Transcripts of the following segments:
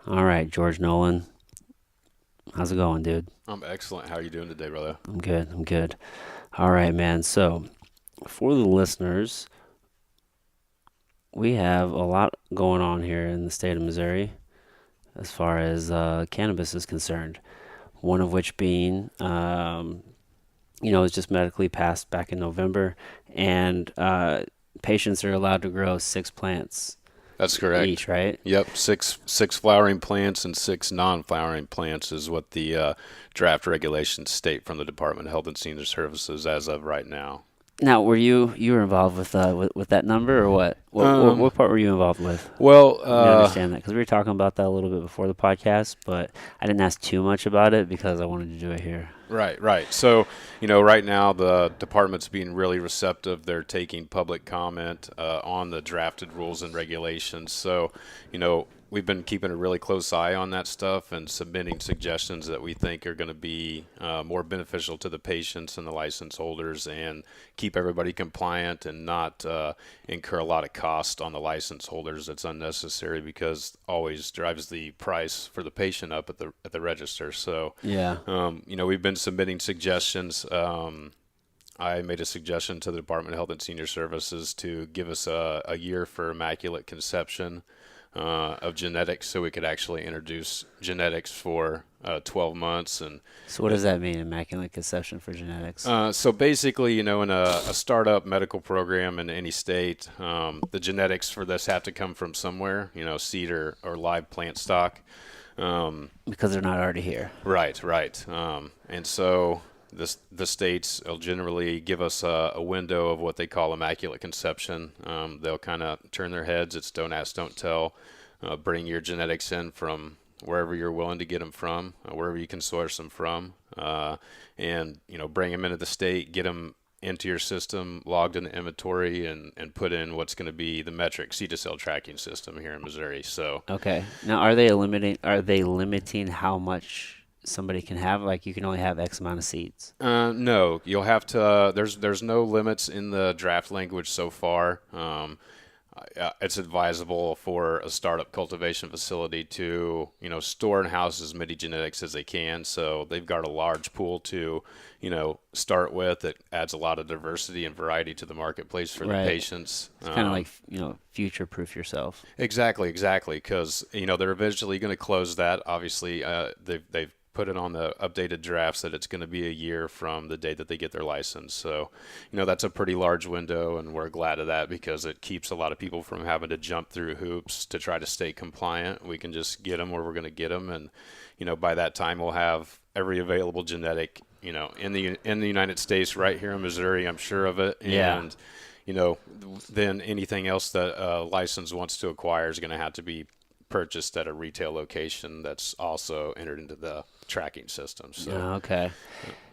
All right, George Nolen. How's it going, dude? I'm excellent. How are you doing today, brother? I'm good. I'm good. All right, man. So, for the listeners, we have a lot going on here in the state of Missouri as far as cannabis is concerned. One of which being, it was just medically passed back in November, and patients are allowed to grow 6 plants That's correct. each, right? Yep, six flowering plants and six non-flowering plants is what the draft regulations state from the Department of Health and Senior Services as of right now. Now, were involved with that number or what? Um, What part were you involved with? well, Let me understand that because we were talking about that a little bit before the podcast, but I didn't ask too much about it because I wanted to do it here. right, right. So, right now the department's being really receptive. They're taking public comment on the drafted rules and regulations. So, we've been keeping a really close eye on that stuff and submitting suggestions that we think are going to be more beneficial to the patients and the license holders and keep everybody compliant and not incur a lot of cost on the license holders that's unnecessary because always drives the price for the patient up at the register. So, Yeah. we've been submitting suggestions. I made a suggestion to the Department of Health and Senior Services to give us a year for immaculate conception of genetics so we could actually introduce genetics for 12 months. And So what does that mean, immaculate conception for genetics? so basically, in a startup medical program in any state, the genetics for this have to come from somewhere, seed or live plant stock. Because they're not already here. Right, right. And so the states will generally give us a window of what they call immaculate conception. They'll kind of turn their heads. It's don't ask, don't tell. Bring your genetics in from wherever you're willing to get them from, wherever you can source them from, and bring them into the state, get them into your system, logged in the inventory, and put in what's going to be the metric seed-to-cell tracking system here in Missouri. So Okay. Now, are they limiting how much somebody can have? Like you can only have X amount of seeds. no, you'll have to. There's no limits in the draft language so far. It's advisable for a startup cultivation facility to, store and house as many genetics as they can. So they've got a large pool to, start with. It adds a lot of diversity and variety to the marketplace for the Right. patients. It's kind of like, future proof yourself. Exactly, exactly. Because they're eventually going to close that. Obviously, they've put it on the updated drafts that it's going to be a year from the date that they get their license. So, that's a pretty large window, and we're glad of that because it keeps a lot of people from having to jump through hoops to try to stay compliant. We can just get them where we're going to get them, and by that time we'll have every available genetic, in the United States, right here in Missouri. I'm sure of it, Yeah. and then anything else that a license wants to acquire is going to have to be purchased at a retail location that's also entered into the tracking system. So, Oh, okay.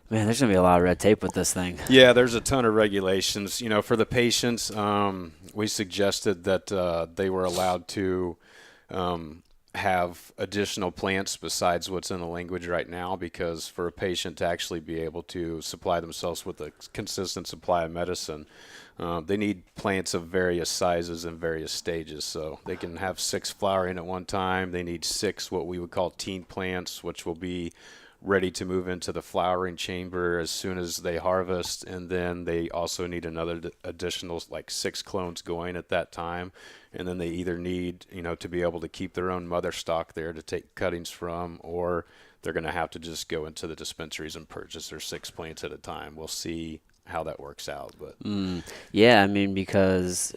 Man, there's gonna be a lot of red tape with this thing. yeah, there's a ton of regulations. For the patients, we suggested that they were allowed to have additional plants besides what's in the language right now, because for a patient to actually be able to supply themselves with a consistent supply of medicine, they need plants of various sizes and various stages. So they can have 6 flowering at one time. They need 6 what we would call teen plants, which will be ready to move into the flowering chamber as soon as they harvest, and then they also need another additional like 6 clones going at that time, and then they either need to be able to keep their own mother stock there to take cuttings from, or they're going to have to just go into the dispensaries and purchase their 6 plants at a time. We'll see how that works out, but Yeah, I mean because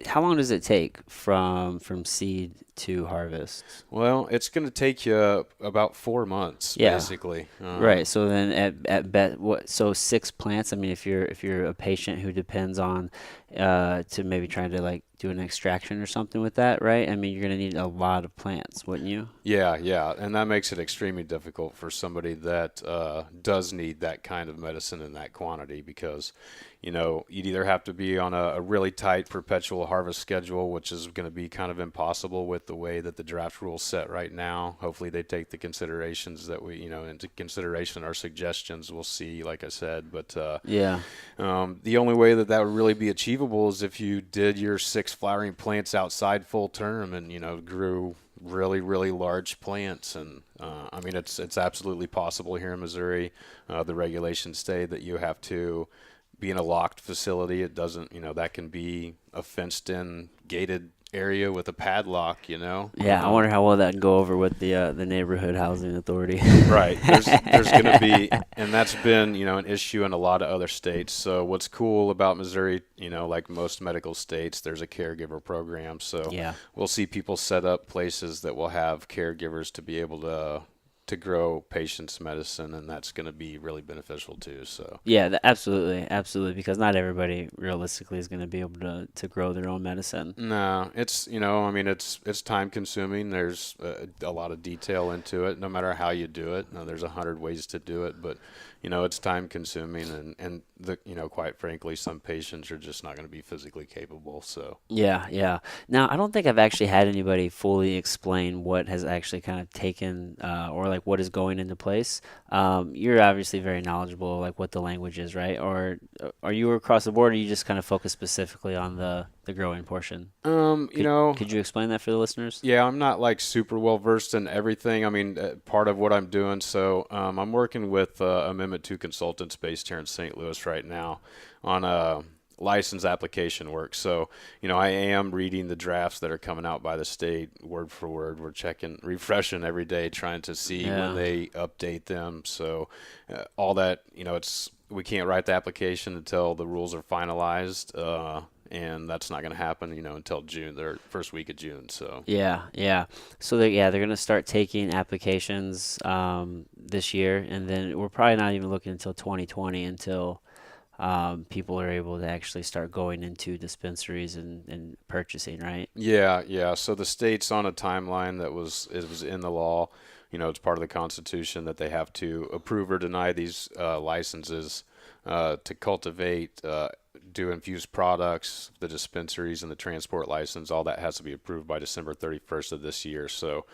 how long does it take from seed to harvest? well, it's going to take you about 4 months Yeah. basically. Right. So then at bet what so 6 plants, I mean if you're a patient who depends on to maybe try to like do an extraction or something with that, right? I mean you're gonna need a lot of plants, wouldn't you? Yeah, yeah, and that makes it extremely difficult for somebody that does need that kind of medicine in that quantity because, you'd either have to be on a really tight perpetual harvest schedule, which is going to be kind of impossible with the way that the draft rules set right now. Hopefully they take the considerations that into consideration our suggestions. We'll see, like I said, but Yeah. the only way that would really be achievable is if you did your 6 flowering plants outside full term and, grew really, really large plants. And I mean, it's absolutely possible here in Missouri. The regulations say that you have to be in a locked facility. It doesn't, that can be a fenced in gated area with a padlock, Yeah, I wonder how well that'd go over with the neighborhood housing authority. Right. There's going to be, and that's been, an issue in a lot of other states. So what's cool about Missouri, like most medical states, there's a caregiver program. So Yeah. we'll see people set up places that will have caregivers to be able to grow patients' medicine, and that's going to be really beneficial too. So Yeah, absolutely, absolutely, because not everybody realistically is going to be able to grow their own medicine. no, it's I mean it's time consuming. There's a lot of detail into it. No matter how you do it, there's 100 ways to do it, but it's time consuming, and the quite frankly, some patients are just not going to be physically capable. So Yeah, yeah. Now, I don't think I've actually had anybody fully explain what has actually kind of taken or like what is going into place. You're obviously very knowledgeable, like what the language is, right? Or are you across the board, or you just kind of focus specifically on the growing portion? you Could know. could you explain that for the listeners? Yeah, I'm not like super well versed in everything. I mean, part of what I'm doing. So I'm working with Amendment 2 consultants based here in St. Louis right now on license application work. So, I am reading the drafts that are coming out by the state word for word. We're checking, refreshing every day, trying to see when Yeah. they update them. So all that, we can't write the application until the rules are finalized. And that's not going to happen, until June, the first week of June. So, Yeah, yeah. So they're gonna start taking applications this year, and then we're probably not even looking until 2020 until people are able to actually start going into dispensaries and purchasing, right? yeah, yeah. So the state's on a timeline it was in the law. It's part of the Constitution that they have to approve or deny these licenses to cultivate, do infused products, the dispensaries and the transport license. All that has to be approved by December 31st of this year. So,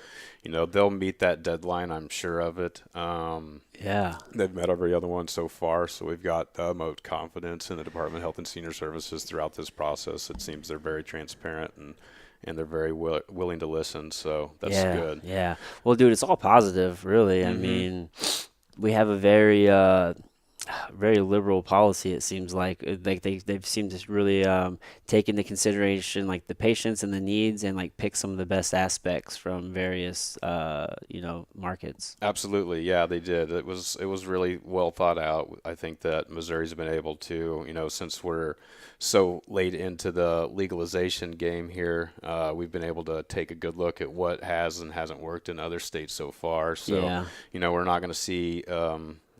they'll meet that deadline. I'm sure of it. Yeah. They've met every other one so far, so we've got the most confidence in the Department of Health and Senior Services throughout this process. It seems they're very transparent and they're very willing to listen, so that's Yeah, good. yeah. Well, dude, it's all positive, really. I hmm mean, we have a very very liberal policy, it seems like. Like they've seemed to really take into consideration like the patients and the needs and like pick some of the best aspects from various markets. Absolutely, yeah, they did. It was really well thought out. I think that Missouri's been able to, since we're so late into the legalization game here, we've been able to take a good look at what has and hasn't worked in other states so far. So, Yeah. we're not going to see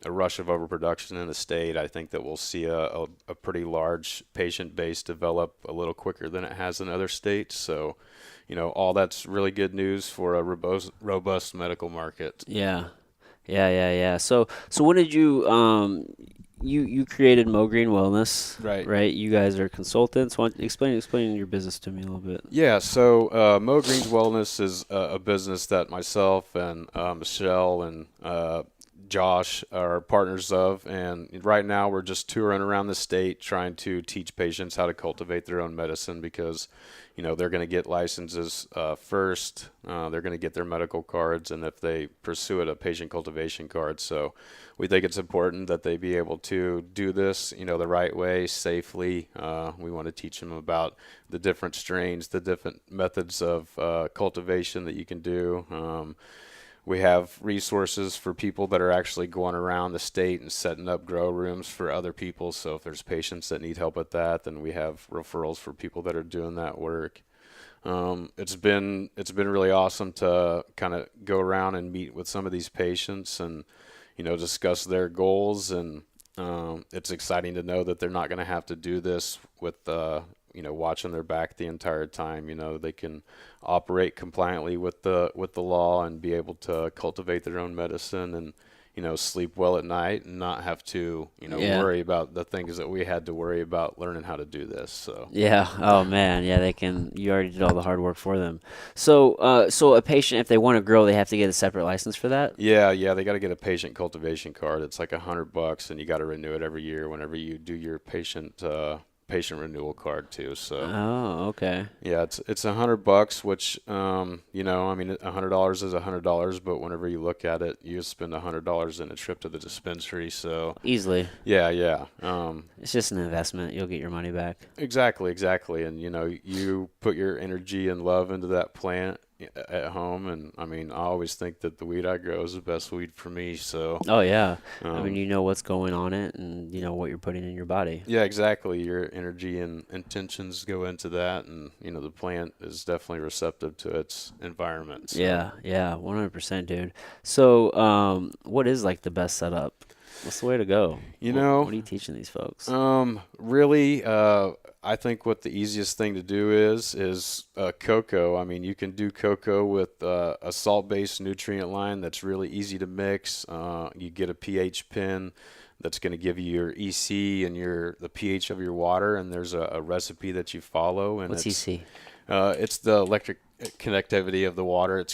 a rush of overproduction in the state. I think that we'll see a pretty large patient base develop a little quicker than it has in other states. So, all that's really good news for a robust medical market. Yeah. Yeah, yeah, yeah. So when did you created MoGreen Wellness, Right. right? You guys are consultants. Explain your business to me a little bit. Yeah, so MoGreens Wellness is a business that myself and Michelle and Josh are partners of, and right now we're just touring around the state trying to teach patients how to cultivate their own medicine because, they're going to get licenses first. They're going to get their medical cards, and if they pursue it, a patient cultivation card. So we think it's important that they be able to do this, the right way, safely. We want to teach them about the different strains, the different methods of cultivation that you can do. We have resources for people that are actually going around the state and setting up grow rooms for other people. So if there's patients that need help with that, then we have referrals for people that are doing that work. It's been really awesome to kind of go around and meet with some of these patients and discuss their goals, and it's exciting to know that they're not going to have to do this with watching their back the entire time. They can operate compliantly with the law and be able to cultivate their own medicine and sleep well at night and not have to, Yeah. worry about the things that we had to worry about learning how to do this. So, Yeah. Oh man. Yeah, they can. You already did all the hard work for them. So, so a patient, if they want to grow, they have to get a separate license for that. yeah, they got to get a patient cultivation card. It's like $100, and you got to renew it every year whenever you do your patient renewal card too. So, Oh, okay. yeah, it's $100, which I mean, $100 is $100, but whenever you look at it, you spend $100 in a trip to the dispensary. So, Easily. yeah. It's just an investment. You'll get your money back. Exactly. And you put your energy and love into that plant at home, and I mean, I always think that the weed I grow is the best weed for me. So, Oh yeah. I mean, um, you know what's going on it, and you know what you're putting in your body. yeah, exactly. Your energy and intentions go into that, and the plant is definitely receptive to its environment. So, Yeah, yeah, 100%, dude. So, what is like the best setup? What's the way to go? you What know, are you teaching these folks? really, I think what the easiest thing to do is cocoa. I mean, you can do cocoa with a salt-based nutrient line that's really easy to mix. You get a pH pen that's going to give you your EC and the pH of your water, and there's a recipe that you follow, and What's EC? it's the electric connectivity of the water. It's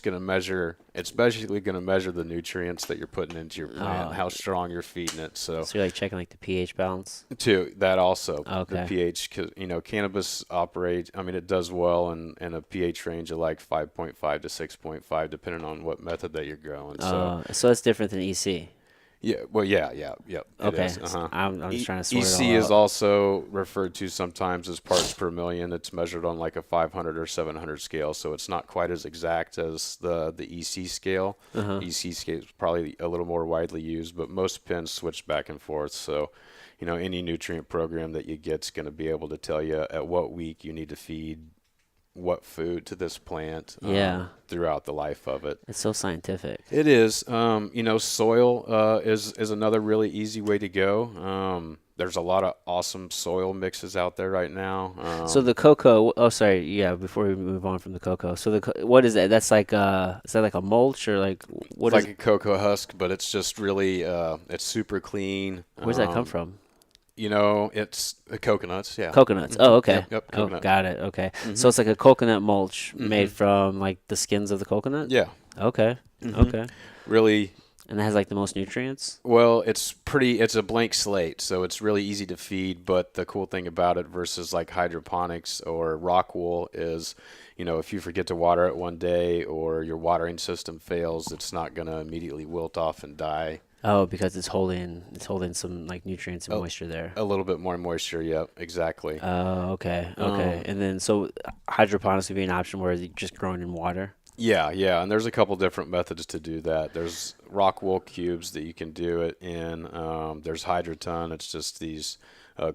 basically going to measure the nutrients that you're putting into your plant, Oh, how strong you're feeding it. So, so you're like checking like the pH balance? to that also, the Okay. pH, 'cause, cannabis operates, I mean, it does well in a pH range of like 5.5 to 6.5, depending on what method that you're growing. So, So it's different than EC. yeah, well, yeah, it Okay. is. Uh-huh. I'm just trying to sort it EC all is out. also referred to sometimes as parts per million. It's measured on like a 500 or 700 scale, so it's not quite as exact as the EC scale. Uh-huh. EC scale is probably a little more widely used, but most pens switch back and forth. So, any nutrient program that you get's going to be able to tell you at what week you need to feed what food to this plant Yeah. throughout the life of it. It's so scientific. It is. Soil is another really easy way to go. There's a lot of awesome soil mixes out there right now. So the cocoa, oh sorry, yeah, before we move on from the cocoa. So what is that? That's like is that like a mulch or like what It's is like a cocoa husk, but it's just really it's super clean. where's that come from? It's coconuts. Yeah. Coconuts. Oh, okay. Yep. Oh, Coconut. got it. Okay. Hmm. So it's like a coconut mulch made Hmm. from like the skins of the coconut? Yeah. Okay. Hmm. Okay. Really. And it has like the most nutrients? Well, it's a blank slate, so it's really easy to feed, but the cool thing about it versus like hydroponics or rock wool is, if you forget to water it one day or your watering system fails, it's not going to immediately wilt off and die. Oh, because it's holding some like nutrients and A, moisture there. a little bit more moisture, yep, exactly. Oh, okay. Okay. And then so hydroponics would be an option where it's just growing in water. Yeah, and there's a couple different methods to do that. There's rock wool cubes that you can do it in. There's hydroton. It's just these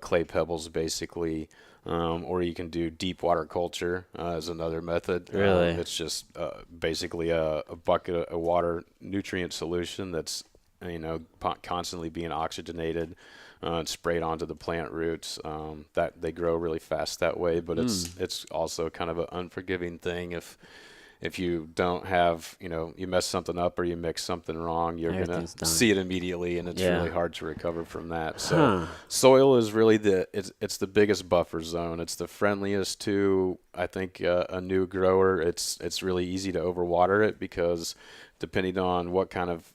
clay pebbles, basically. Or you can do deep water culture as another method. Really? It's just basically a bucket of water nutrient solution that's constantly being oxygenated and sprayed onto the plant roots. That they grow really fast that way, but it's also kind of an unforgiving thing if you don't have, you mess something up or you mix something wrong, you're going Everything's to done. see it immediately, and it's Yeah. really hard to recover from that. So Huh. soil is really it's the biggest buffer zone. It's the friendliest to, I think, a new grower. It's really easy to overwater it because depending on what kind of,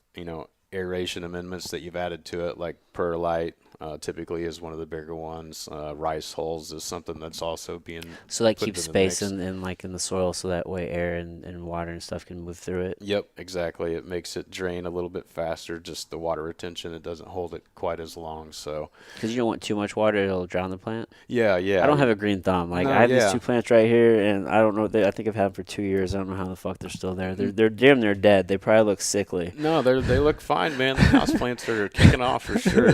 aeration amendments that you've added to it, like perlite, typically is one of the bigger ones. Rice hulls is something that's also being So that put keeps into the space mix. in like in the soil so that way air and water and stuff can move through it. Yep, exactly. It makes it drain a little bit faster, just the water retention. It doesn't hold it quite as long. So, Because you don't want too much water, it'll drown the plant. yeah. I don't have a green thumb. Like No, I have these yeah. two plants right here, and I don't know. I think I've had them for 2 years. I don't know how the fuck they're still there. They're damn near dead. They probably look sickly. No, they look fine, man. The house plants are kicking off for sure.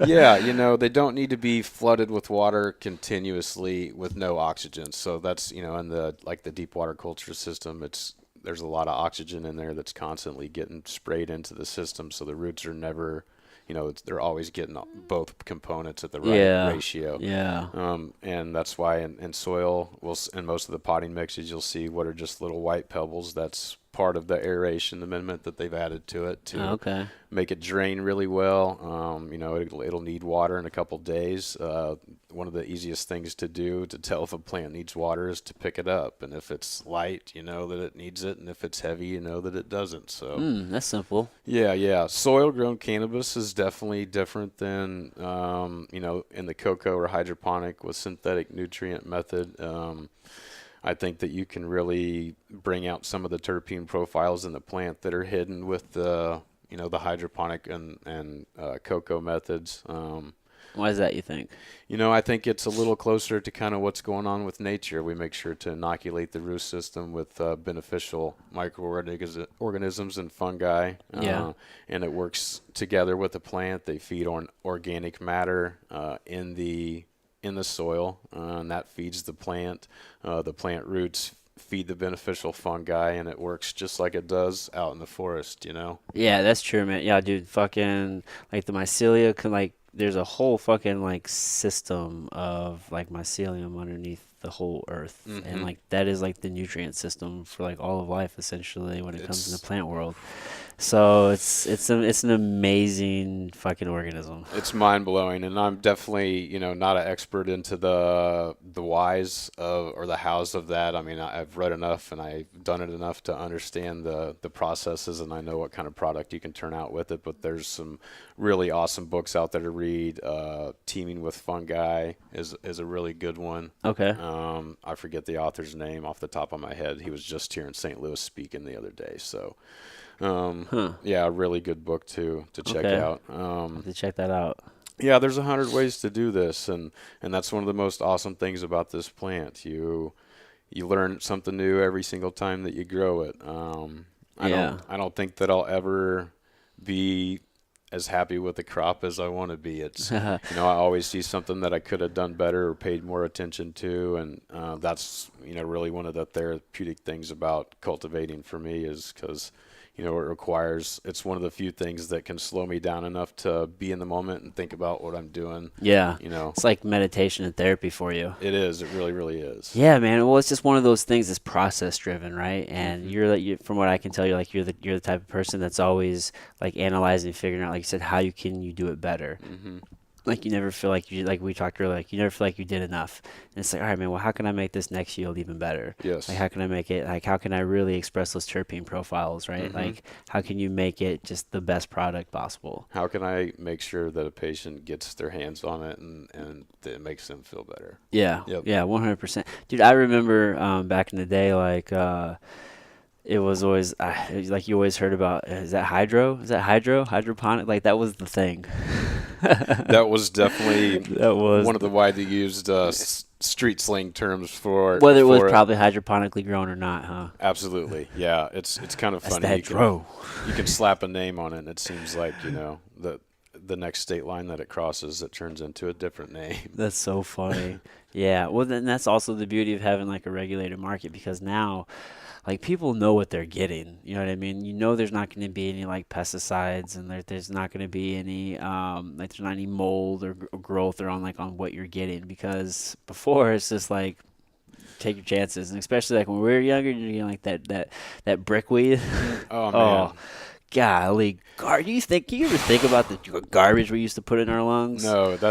Yeah, they don't need to be flooded with water continuously with no oxygen. So that's, in the deep water culture system, there's a lot of oxygen in there that's constantly getting sprayed into the system. So the roots are never, they're always getting both components at the right Yeah. ratio. Yeah. And that's why in soil, in most of the potting mixes, you'll see what are just little white pebbles. That's part of the aeration amendment that they've added to it Oh, to okay. make it drain really well. It'll need water in a couple days. One of the easiest things to do to tell if a plant needs water is to pick it up. And if it's light, you know that it needs it. And if it's heavy, you know that it doesn't. So, That's simple. yeah. Soil grown cannabis is definitely different than, in the cocoa or hydroponic with synthetic nutrient method. I think that you can really bring out some of the terpene profiles in the plant that are hidden with the hydroponic and cocoa methods. Why is that, you think? I think it's a little closer to kind of what's going on with nature. We make sure to inoculate the root system with beneficial microorganisms and fungi. Yeah. And it works together with the plant. They feed on organic matter in the soil, and that feeds the plant. The plant roots feed the beneficial fungi, and it works just like it does out in the forest, Yeah, that's true, man. Yeah, dude, fucking like the mycelia can like there's a whole fucking like system of like mycelium underneath the whole earth, and like that is like the nutrient system for like all of life essentially when it comes in the plant world. So it's an amazing fucking organism. It's mind blowing, and I'm definitely not an expert into the whys of or the hows of that. I mean, I've read enough and I've done it enough to understand the processes, and I know what kind of product you can turn out with it. But there's some really awesome books out there to read. Teaming with Fungi is a really good one. Okay. I forget the author's name off the top of my head. He was just here in St. Louis speaking the other day, so. Yeah, a really good book to check out. I'll have to check that out. Yeah, there's 100 ways to do this, and that's one of the most awesome things about this plant. You learn something new every single time that you grow it. I don't think that I'll ever be as happy with the crop as I want to be. It's I always see something that I could have done better or paid more attention to, and that's really one of the therapeutic things about cultivating for me is because it's one of the few things that can slow me down enough to be in the moment and think about what I'm doing. Yeah. It's like meditation and therapy for you. It is. It really, really is. Yeah, man. Well, it's just one of those things that's process driven, right? And from what I can tell, you're the type of person that's always like analyzing, figuring out, like you said, how can you do it better. Like you never feel like like we talked earlier, like you never feel like you did enough. And it's like, all right, man, well, how can I make this next yield even better? Yes. Like, how can I make it, like, how can I really express those terpene profiles, right? Like, how can you make it just the best product possible? How can I make sure that a patient gets their hands on it and it makes them feel better? Yeah. Yep. Yeah, 100%. Dude, I remember back in the day, like, it was always, like, you always heard about, is that hydroponic? Like, that was the thing. That was definitely one of the widely used street slang terms for whether it was probably hydroponically grown or not, huh? Absolutely, yeah. It's kind of funny. You can slap a name on it, and it seems like the next state line that it crosses, it turns into a different name. That's so funny. Yeah. Well, then that's also the beauty of having like a regulated market because now, like people know what they're getting. You know what I mean? There's not going to be any like pesticides, and there's not going to be any like there's not any mold or growth or on what you're getting because before it's just like take your chances, and especially like when we were younger, you're getting like that brickweed. Oh man. Golly, can you ever think about the garbage we used to put in our lungs? No, it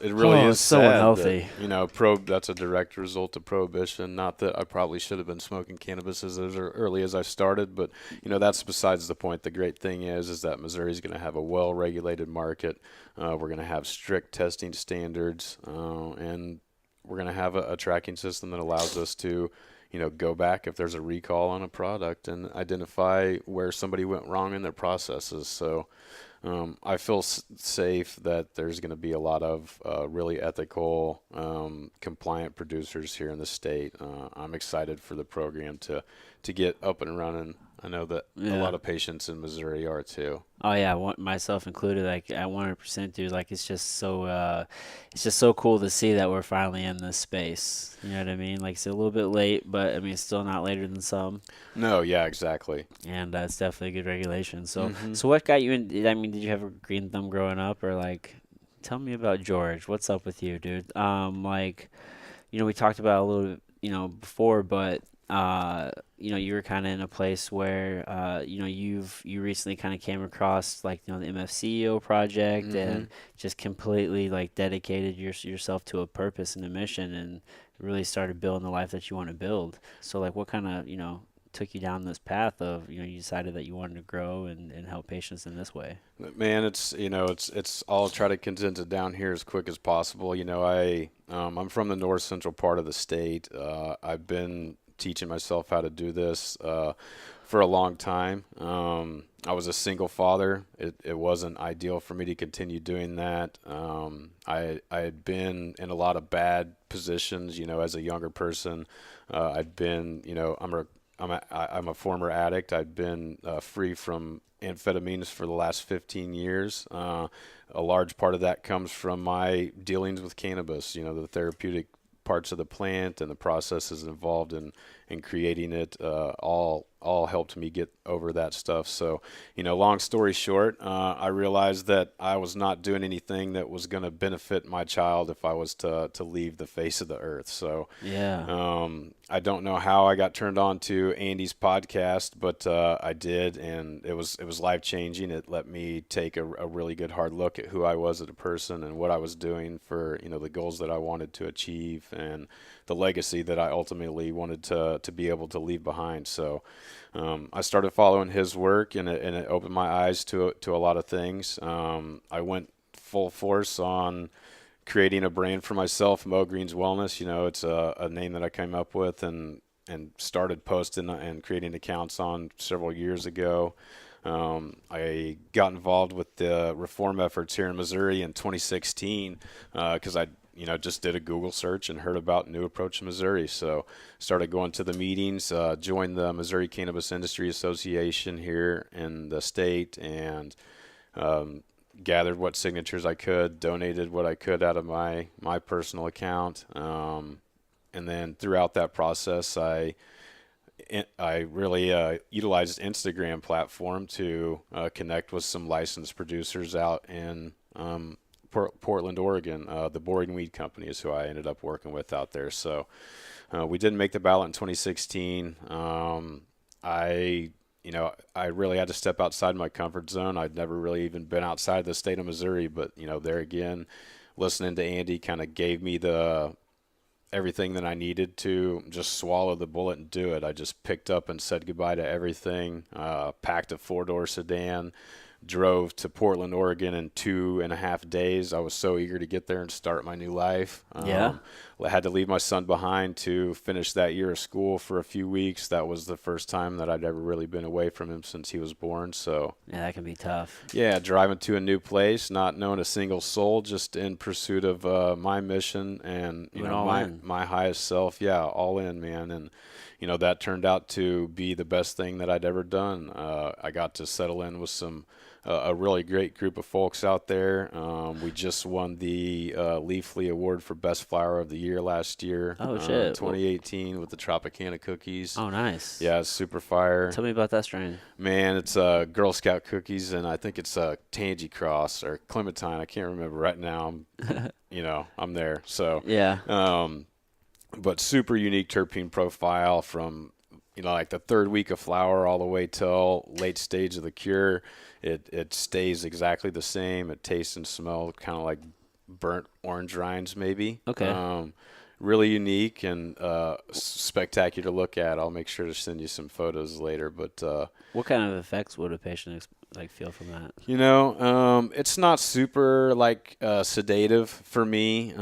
really is so sad unhealthy. That, that's a direct result of prohibition. Not that I probably should have been smoking cannabis as early as I started, but that's besides the point. The great thing is that Missouri is going to have a well-regulated market. We're going to have strict testing standards, and we're going to have a tracking system that allows us to go back if there's a recall on a product and identify where somebody went wrong in their processes. So I feel safe that there's going to be a lot of really ethical, compliant producers here in the state. I'm excited for the program to get up and running. I know that a lot of patients in Missouri are too. Oh yeah, myself included. Like at 100%, dude. Like it's just so cool to see that we're finally in this space. You know what I mean? Like it's a little bit late, but I mean it's still not later than some. No, yeah, exactly. And it's definitely a good regulation. So, so what got you in? I mean, did you have a green thumb growing up, or like, tell me about George. What's up with you, dude? Like, we talked about a little bit, before, but you were kind of in a place where, you recently kind of came across like, the MFCEO project Mm-hmm. and just completely like dedicated yourself to a purpose and a mission and really started building the life that you want to build. So like what kind of, took you down this path of, you decided that you wanted to grow and help patients in this way? Man, it's I'll try to condense it down here as quick as possible. I'm from the north central part of the state. I've been teaching myself how to do this for a long time. I was a single father. It wasn't ideal for me to continue doing that. I had been in a lot of bad positions, as a younger person. I'd been, I'm a former addict. I've been free from amphetamines for the last 15 years. A large part of that comes from my dealings with cannabis, the therapeutic parts of the plant and the processes involved in creating it, all helped me get over that stuff. So, long story short, I realized that I was not doing anything that was going to benefit my child if I was to leave the face of the earth. So, Yeah. I don't know how I got turned on to Andy's podcast, but I did, and it was life changing. It let me take a really good hard look at who I was as a person and what I was doing for the goals that I wanted to achieve and the legacy that I ultimately wanted to be able to leave behind. So I started following his work, and it opened my eyes to a lot of things. I went full force on creating a brand for myself, MoGreens Wellness. It's a name that I came up with and started posting and creating accounts on several years ago. I got involved with the reform efforts here in Missouri in 2016 because I just did a Google search and heard about New Approach Missouri. So started going to the meetings, joined the Missouri Cannabis Industry Association here in the state, and gathered what signatures I could, donated what I could out of my personal account, and then throughout that process, I really utilized Instagram platform to connect with some licensed producers out in Portland, Oregon. The Boring Weed Company is who I ended up working with out there. So we didn't make the ballot in 2016. I really had to step outside my comfort zone. I'd never really even been outside the state of Missouri, but there again, listening to Andy kind of gave me the everything that I needed to just swallow the bullet and do it. I just picked up and said goodbye to everything, packed a four-door sedan, drove to Portland, Oregon in 2.5 days. I was so eager to get there and start my new life. Yeah. I had to leave my son behind to finish that year of school for a few weeks. That was the first time that I'd ever really been away from him since he was born. So Yeah, that can be tough. yeah, driving to a new place, not knowing a single soul, just in pursuit of my mission and You went all in. my highest self. Yeah, all in, man. And that turned out to be the best thing that I'd ever done. I got to settle in with a really great group of folks out there. We just won the Leafly Award for Best Flower of the Year last year. Oh, shit. 2018 with the Tropicana cookies. Oh, nice. Yeah, it's super fire. Tell me about that strain. Man, it's Girl Scout cookies, and I think it's Tangy Cross or Clementine. I can't remember right now. I'm there. So Yeah. but super unique terpene profile from like the third week of flower all the way till late stage of the cure. It stays exactly the same. It tastes and smells kind of like burnt orange rinds maybe. Okay. Really unique and spectacular to look at. I'll make sure to send you some photos later. But What kind of effects would a patient feel from that? it's not super sedative for me.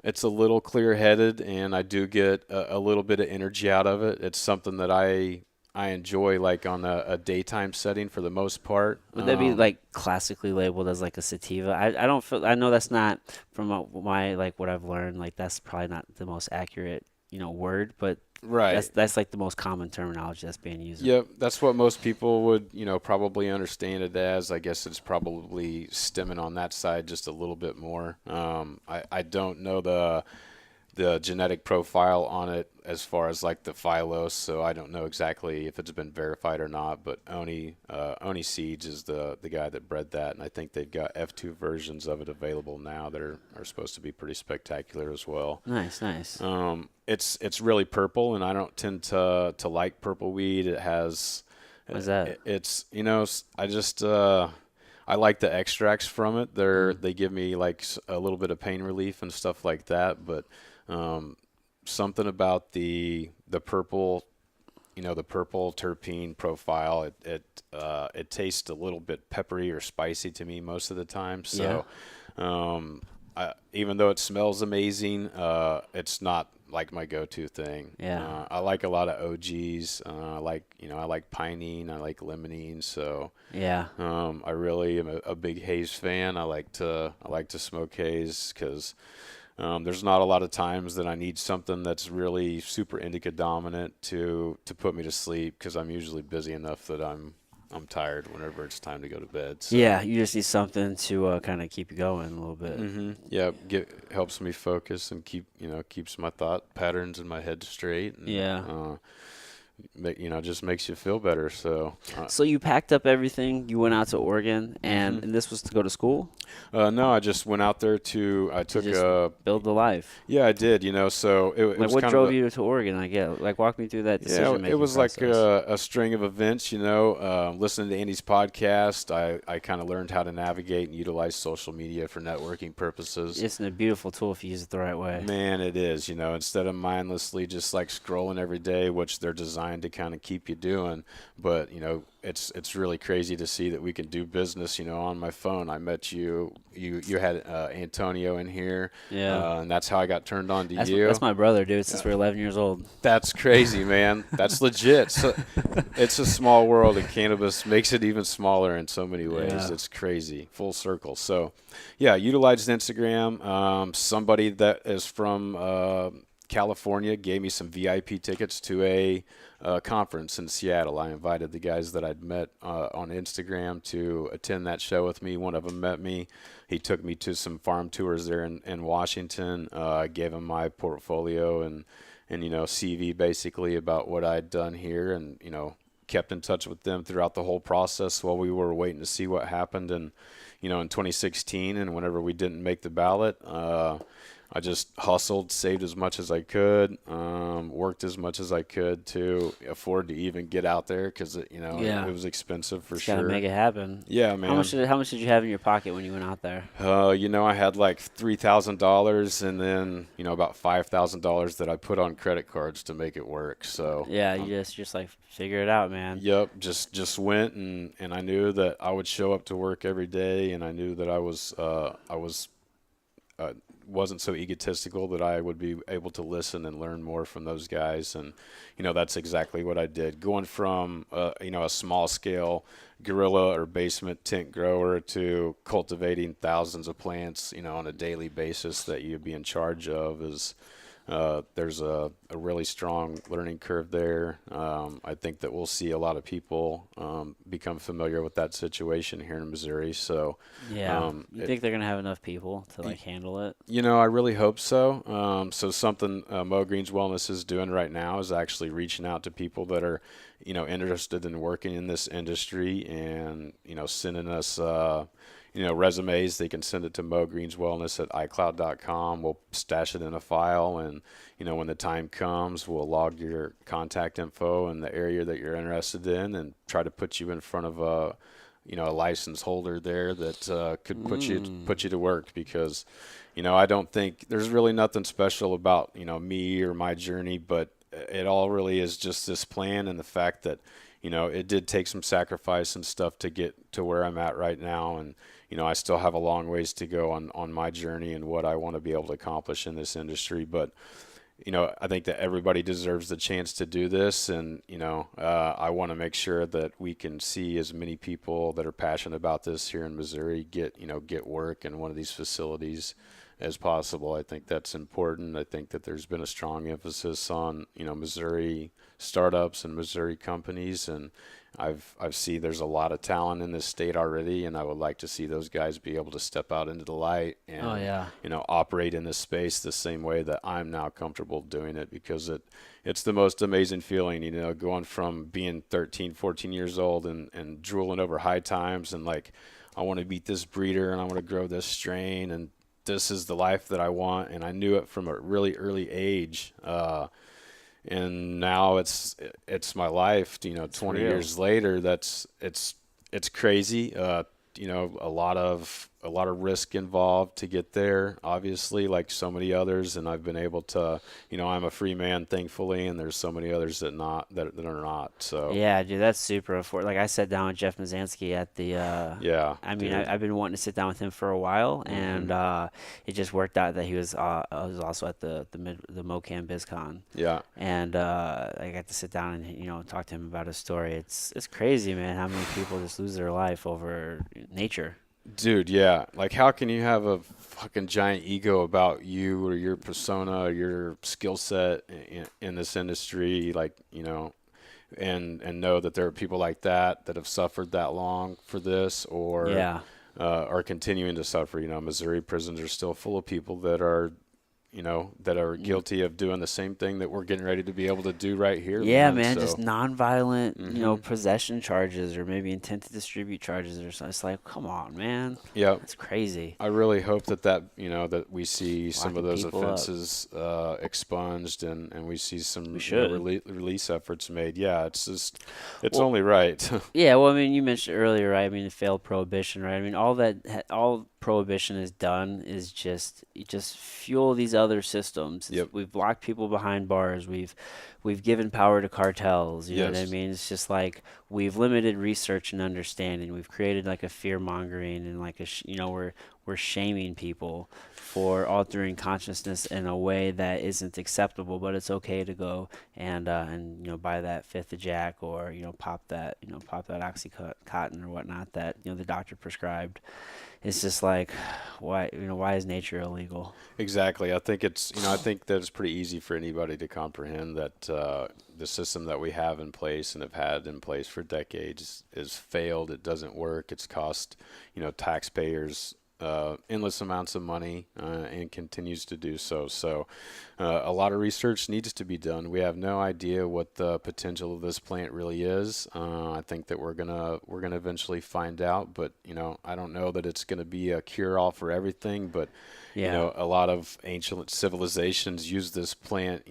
It's a little clear-headed, and I do get a little bit of energy out of it. It's something that I enjoy on a daytime setting for the most part. Would that be classically labeled as like a sativa? I don't feel, I know that's not from my what I've learned, that's probably not the most accurate, word, but Right. that's like the most common terminology that's being used. Yep, that's what most people would, probably understand it as. I guess it's probably stemming on that side just a little bit more. I don't know the genetic profile on it as far as like the phylos, so I don't know exactly if it's been verified or not. But Oni Seeds is the guy that bred that, and I think they've got F2 versions of it available now that are supposed to be pretty spectacular as well. Nice, nice. It's really purple, and I don't tend to like purple weed. It has What's that? it's I just I like the extracts from it. They give me like a little bit of pain relief and stuff like that. But something about the purple, the purple terpene profile, it tastes a little bit peppery or spicy to me most of the time. So even though it smells amazing, it's not like my go-to thing. Yeah. I like a lot of OGs. I like pinene. I like limonene. So Yeah. I really am a big haze fan. I like to smoke haze because there's not a lot of times that I need something that's really super indica dominant to put me to sleep, because I'm usually busy enough that I'm tired whenever it's time to go to bed. So. Yeah, you just need something to kind of keep you going a little bit. Yeah, helps me focus and keeps my thought patterns in my head straight. And, Yeah. just makes you feel better. So. So you packed up everything, you went out to Oregon, and this was to go to school? No, I just went out there I took a build the life. Yeah, I did. So it was what kind drove of you to Oregon? I get walk me through that decision making it was process. like a string of events. Listening to Andy's podcast, I kind of learned how to navigate and utilize social media for networking purposes. It's a beautiful tool if you use it the right way. Man, it is. Instead of mindlessly just like scrolling every day, which they're designed to kind of keep you doing, but it's really crazy to see that we can do business on my phone. I met you had Antonio in here, and that's how I got turned on to you. That's my brother, dude, since we're 11 years old. That's crazy, man. That's legit. So it's a small world, and cannabis makes it even smaller in so many ways. Yeah. It's crazy, full circle. So utilized Instagram. Somebody that is from California gave me some VIP tickets to a conference in Seattle. I invited the guys that I'd met on Instagram to attend that show with me. One of them met me. He took me to some farm tours there in Washington. I gave him my portfolio and CV basically about what I'd done here, and kept in touch with them throughout the whole process while we were waiting to see what happened in 2016. And whenever we didn't make the ballot, I just hustled, saved as much as I could, worked as much as I could to afford to even get out there, because it was expensive for sure. Gotta make it happen. Yeah, man. How much did you have in your pocket when you went out there? I had like $3,000, and then about $5,000 that I put on credit cards to make it work. So yeah, you just like figure it out, man. Yep, just went, and I knew that I would show up to work every day, and I knew that I wasn't so egotistical that I would be able to listen and learn more from those guys. And that's exactly what I did, going from a small scale guerrilla or basement tent grower to cultivating thousands of plants on a daily basis that you'd be in charge of. There's a really strong learning curve there. I think that we'll see a lot of people become familiar with that situation here in Missouri. So you think they're gonna have enough people to handle it? I really hope so. So something MoGreens Wellness is doing right now is actually reaching out to people that are interested in working in this industry, and sending us resumes. They can send it to MoGreensWellness@iCloud.com. We'll stash it in a file, and when the time comes, we'll log your contact info and the area that you're interested in, and try to put you in front of a license holder there that could put you to work. Because I don't think there's really nothing special about me or my journey, but it all really is just this plan, and the fact that it did take some sacrifice and stuff to get to where I'm at right now. And I still have a long ways to go on my journey and what I want to be able to accomplish in this industry. But I think that everybody deserves the chance to do this, and I want to make sure that we can see as many people that are passionate about this here in Missouri get work in one of these facilities as possible. I think that's important. I think that there's been a strong emphasis on, Missouri startups and Missouri companies, and I've seen there's a lot of talent in this state already, and I would like to see those guys be able to step out into the light Oh and, yeah. operate in this space the same way that I'm now comfortable doing it, because it's the most amazing feeling, going from being 13, 14 years old and drooling over high times and like, I want to beat this breeder and I want to grow this strain and this is the life that I want. And I knew it from a really early age. And now it's my life, It's 20 real. years later. It's crazy. A lot of risk involved to get there, obviously, like so many others. And I've been able to, I'm a free man, thankfully, and there's so many others that are not. So Yeah, dude, that's super important. Like I sat down with Jeff Mazansky at the. yeah, I mean, dude. I've been wanting to sit down with him for a while, Hmm. and it just worked out that he was also at the MoCan BizCon, Yeah. and I got to sit down and talk to him about his story. It's crazy, man, how many people just lose their life over nature. Dude, yeah. Like, how can you have a fucking giant ego about you or your persona or your skill set in this industry? Like, and know that there are people like that have suffered that long for this, or Yeah. are continuing to suffer. Missouri prisons are still full of people that are guilty of doing the same thing that we're getting ready to be able to do right here, Yeah, man. man, just So, nonviolent, hmm. possession charges or maybe intent to distribute charges or something. It's like, come on, man. Yeah. That's crazy. I really hope that we see some of Locking those people up. offenses expunged, and we see We some should. release efforts made. Yeah, it's Well, only right. yeah, well, I mean, you mentioned earlier, right? I mean, the failed prohibition, right? I mean, all prohibition has done is just fuel these other systems. Yep. We've locked people behind bars. We've given power to cartels. You know what I Yes. mean? It's just like we've limited research and understanding. We've created like a fear mongering and like we're shaming people for altering consciousness in a way that isn't acceptable, but it's okay to go and buy that fifth of Jack or pop that oxycontin or whatnot that the doctor prescribed. It's just like why is nature illegal? Exactly. I think that it's pretty easy for anybody to comprehend that the system that we have in place and have had in place for decades is failed. It doesn't work. It's cost, taxpayers endless amounts of money and continues to do so. So a lot of research needs to be done. We have no idea what the potential of this plant really is. I think that we're gonna eventually find out, but I don't know that it's gonna be a cure-all for everything. But Yeah. a lot of ancient civilizations use this plant,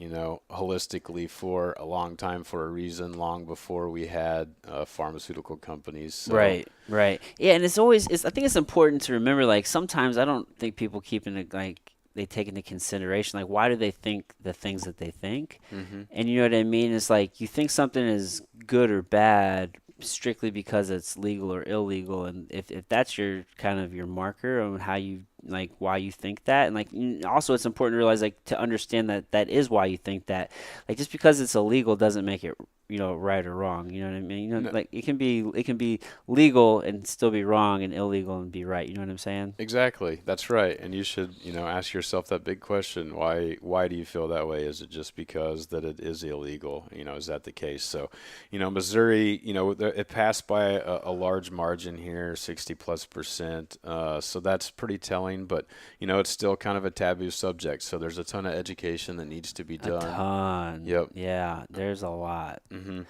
holistically for a long time for a reason, long before we had pharmaceutical companies. So Right, right. Yeah, and I think it's important to remember, like, sometimes I don't think people keep in like they take into consideration, like, why do they think the things that they think? hmm. And you know what I mean? It's like you think something is good or bad strictly because it's legal or illegal, and if that's your kind of your marker on how you like why you think that, and like also it's important to realize, like, to understand that that is why you think that. Like, just because it's illegal doesn't make it right or wrong. You know what I mean? No, Like, it can be legal and still be wrong, and illegal and be right. You know what I'm saying? exactly. That's right. And you should, ask yourself that big question. Why do you feel that way? Is it just because that it is illegal? Is that the case? So, Missouri, it passed by a large margin here, 60 plus percent. So that's pretty telling, but, it's still kind of a taboo subject. So there's a ton of education that needs to be A done. ton. Yep. Yeah, there's a lot. Hmm.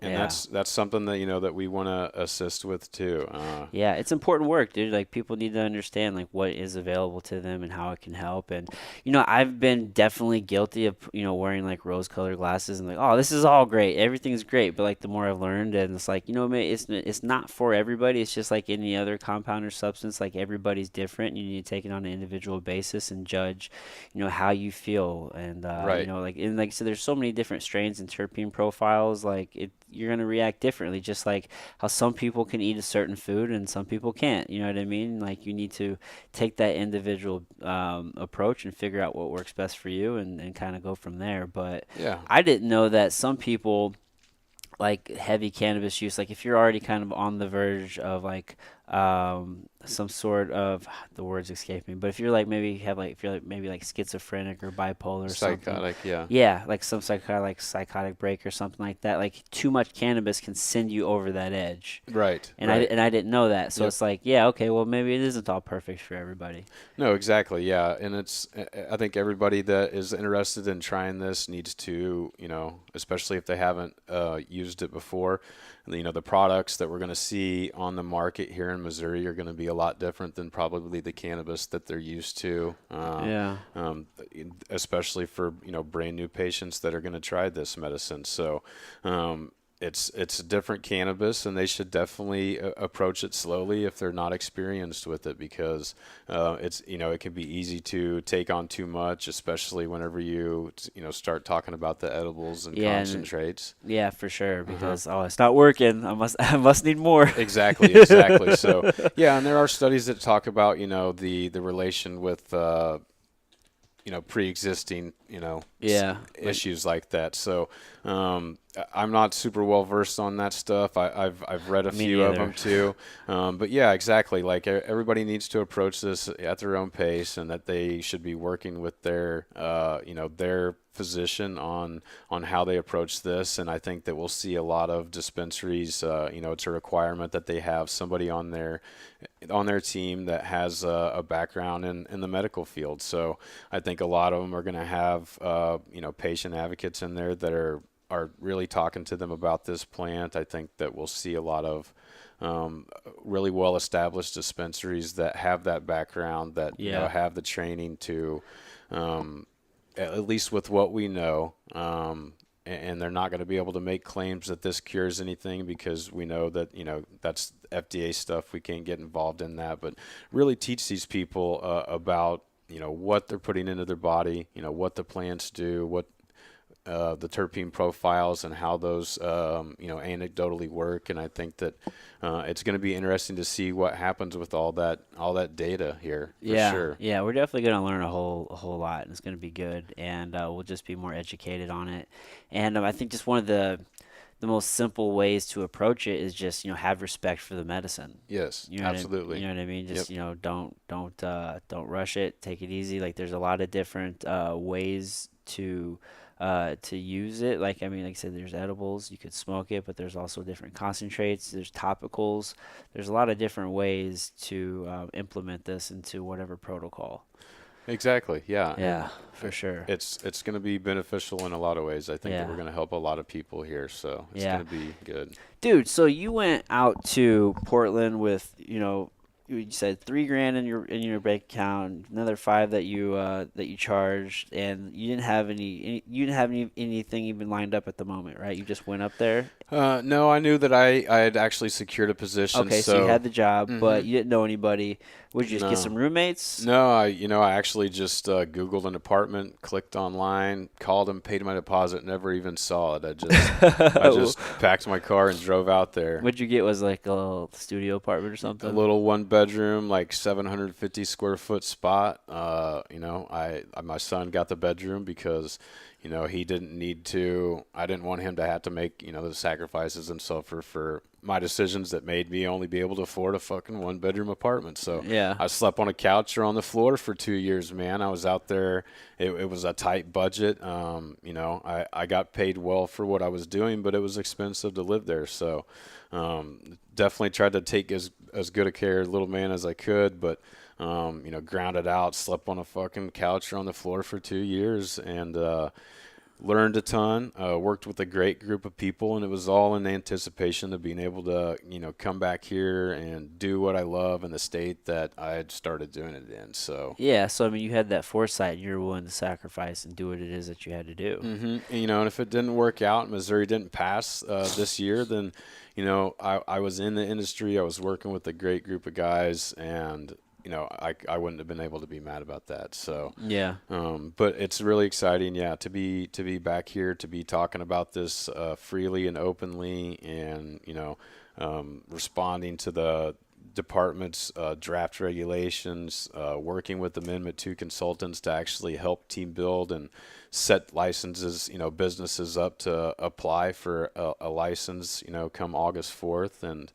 And Yeah. that's something that, that we want to assist with too. Yeah, it's important work, dude. Like, people need to understand like what is available to them and how it can help. And I've been definitely guilty of wearing like rose-colored glasses and like, oh, this is all great, everything's great. But like the more I've learned, and it's like it's not for everybody. It's just like any other compound or substance. Like, everybody's different. You need to take it on an individual basis and judge, how you feel. And Right. so there's so many different strains and terpene profiles. Like, you're gonna react differently, just like how some people can eat a certain food and some people can't. You know what I mean? Like, you need to take that individual approach and figure out what works best for you, and kind of go from there. But Yeah. I didn't know that some people like heavy cannabis use, like if you're already kind of on the verge of like some sort of, the words escape me, but if you're like maybe have like if you're like maybe like schizophrenic or bipolar or something, Psychotic, yeah. yeah, like some psychotic break or something like that. Like too much cannabis can send you over that edge, Right, and right. I didn't know that. So Yep. it's like, yeah, okay, well maybe it isn't all perfect for everybody. No, exactly. Yeah. And I think everybody that is interested in trying this needs to, especially if they haven't used it before, the products that we're going to see on the market here in Missouri are going to be a lot different than probably the cannabis that they're used to, Yeah. especially for, brand new patients that are going to try this medicine. So, it's a different cannabis, and they should definitely approach it slowly if they're not experienced with it, because it can be easy to take on too much, especially whenever you start talking about the edibles and Yeah, and concentrates. yeah, for sure. Uh-huh. Because it's not working. I must need more. Exactly, exactly. So yeah, and there are studies that talk about the relation with pre-existing, Yeah, like issues like that. So I'm not super well versed on that stuff. I've read a me few of neither. them too. But yeah, exactly. Like everybody needs to approach this at their own pace, and that they should be working with their physician on how they approach this. And I think that we'll see a lot of dispensaries. It's a requirement that they have somebody on their team that has a background in the medical field. So I think a lot of them are going to have patient advocates in there that are really talking to them about this plant. I think that we'll see a lot of really well established dispensaries that have that background, that Yeah. have the training to at least with what we know. And they're not going to be able to make claims that this cures anything, because we know that that's FDA stuff. We can't get involved in that, but really teach these people about what they're putting into their body, what the plants do, what the terpene profiles, and how those anecdotally work. And I think that it's going to be interesting to see what happens with all that data here, for Yeah, sure. yeah, we're definitely gonna learn a whole lot, and it's gonna be good, and we'll just be more educated on it. And I think just one of the most simple ways to approach it is just have respect for the medicine. Yes, You absolutely. know what I mean? Yep. Just don't rush it. Take it easy. Like there's a lot of different ways to use it. Like I mean, like I said, there's edibles. You could smoke it, but there's also different concentrates. There's topicals. There's a lot of different ways to implement this into whatever protocol. Exactly. Yeah, Yeah, and for sure. it's going to be beneficial in a lot of ways. I think that we're Yeah, going to help a lot of people here, so it's yeah. going to be good. Dude, so you went out to Portland with, you said 3 grand in your bank account, another five that you charged, and you didn't have anything even lined up at the moment, right? You just went up there. No, I knew that I had actually secured a position, Okay, so you so had the job, but hmm you didn't know anybody. Would you just get no. some roommates? No, I actually just Googled an apartment, clicked online, called them, paid my deposit, never even saw it. I just packed my car and drove out there. What'd you get? Was like a little studio apartment or A something? little one bedroom, like 750 square foot spot. My son got the bedroom because, he didn't need to. I didn't want him to have to make, the sacrifices and suffer for my decisions that made me only be able to afford a fucking one bedroom apartment. So Yeah. I slept on a couch or on the floor for 2 years, man. I was out there. It was a tight budget. I got paid well for what I was doing, but it was expensive to live there. So definitely tried to take as good a care of little man as I could, but grounded out, slept on a fucking couch or on the floor for 2 years, and learned a ton, worked with a great group of people, and it was all in anticipation of being able to, come back here and do what I love in the state that I had started doing it in. So, Yeah, so I mean, you had that foresight, and you were willing to sacrifice and do what it is that you had to do. and if it didn't work out, Missouri didn't pass this year, then, I was in the industry, I was working with a great group of guys, and I wouldn't have been able to be mad about that. So, Yeah. but it's really exciting, yeah, to be back here, to be talking about this freely and openly, and responding to departments draft regulations, working with Amendment 2 consultants to actually help team build and set licenses, businesses up to apply for a license, come August 4th, and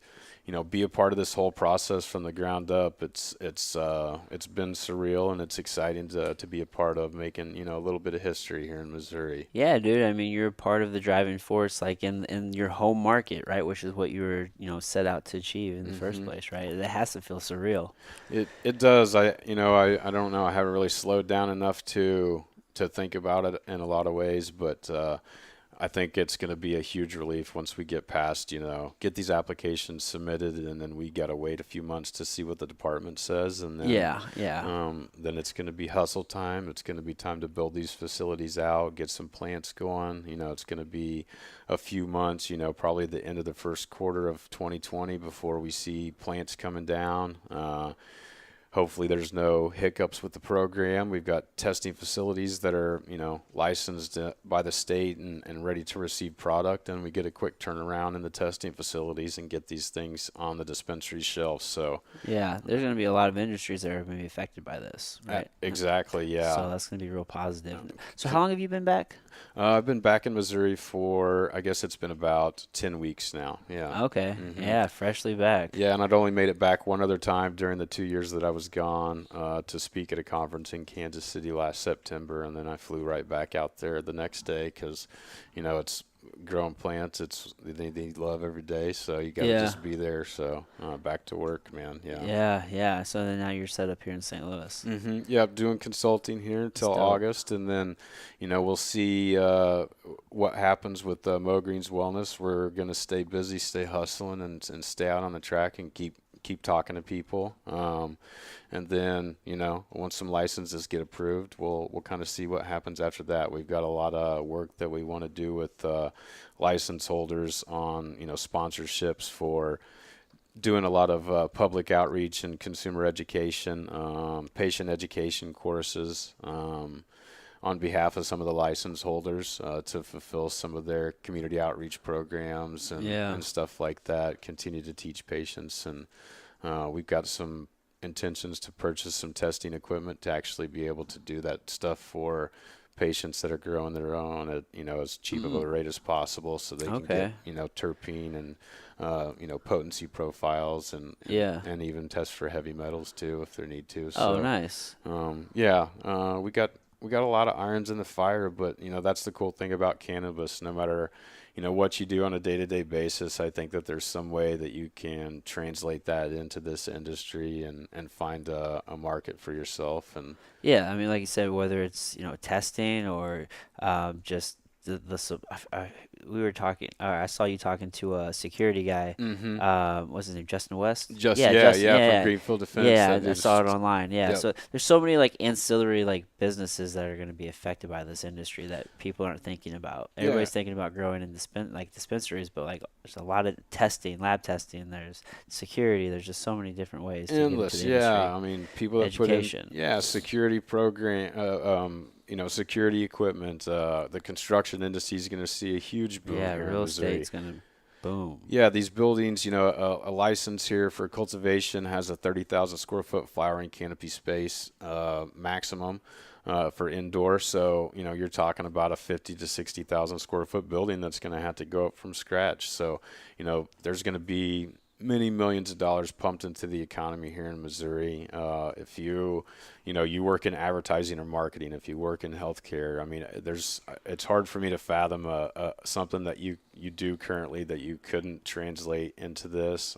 be a part of this whole process from the ground up. It's been surreal, and it's exciting to be a part of making a little bit of history here in Missouri. Yeah, dude. I mean, you're part of the driving force, like in your home market, right? Which is what you were, set out to achieve in the first hmm place, right? It has to feel surreal. It does. I don't know. I haven't really slowed down enough to think about it in a lot of ways, but I think it's going to be a huge relief once we get past, get these applications submitted, and then we got to wait a few months to see what the department says, and Yeah, yeah. then it's going to be hustle time. It's going to be time to build these facilities out, get some plants going. It's going to be a few months, probably the end of the first quarter of 2020 before we see plants coming down. Hopefully there's no hiccups with the program. We've got testing facilities that are, licensed by the state and ready to receive product, and we get a quick turnaround in the testing facilities and get these things on the dispensary shelves. So Yeah, there's going to be a lot of industries that are going to be affected by this, right? exactly, yeah. So that's going to be real positive. So how long have you been back? I've been back in Missouri for, I guess it's been about 10 weeks now. Yeah. Okay. Yeah, freshly back. Yeah, and I'd only made it back one other time during the 2 years that I was gone to speak at a conference in Kansas City last September, and then I flew right back out there the next day because, it's growing plants. They need love every day, so you got to just be there. So back to work, man. Yeah. Yeah. So then now you're set up here in St. Louis. Yeah, doing consulting here until August, and then, we'll see what happens with MoGreens Wellness. We're gonna stay busy, stay hustling, and stay out on the track and keep talking to people. And then, once some licenses get approved, we'll kind of see what happens after that. We've got a lot of work that we want to do with license holders on, sponsorships for doing a lot of public outreach and consumer education, patient education courses on behalf of some of the license holders to fulfill some of their community outreach programs and stuff like that, continue to teach patients. And we've got some intentions to purchase some testing equipment to actually be able to do that stuff for patients that are growing their own at as cheap of a rate as possible, so they can get terpene and potency profiles and even test for heavy metals too if they need to. So, nice. We got a lot of irons in the fire, but that's the cool thing about cannabis. No matter what you do on a day-to-day basis, I think that there's some way that you can translate that into this industry and find a market for yourself. And yeah, I mean, like you said, whether it's testing or just we were talking. I saw you talking to a security guy. What's his name? Justin West. Justin, from Greenfield Defense. Yeah, I saw it online. Yeah, Yep. so there's so many like ancillary like businesses that are going to be affected by this industry that people aren't thinking about. Everybody's thinking about growing in dispensaries, but like there's a lot of testing, lab testing. There's security. There's just so many different ways. Endless. To get into the industry. I mean, people that Education. put in security program. Security equipment, the construction industry is going to see a huge boom here in real Missouri. estate's going to boom. Yeah, these buildings, a license here for cultivation has a 30,000 square foot flowering canopy space maximum for indoor. So, you're talking about a 50 to 60,000 square foot building that's going to have to go up from scratch. So, there's going to be many millions of dollars pumped into the economy here in Missouri. If you work in advertising or marketing, if you work in healthcare, I mean, it's hard for me to fathom something that you do currently that you couldn't translate into this.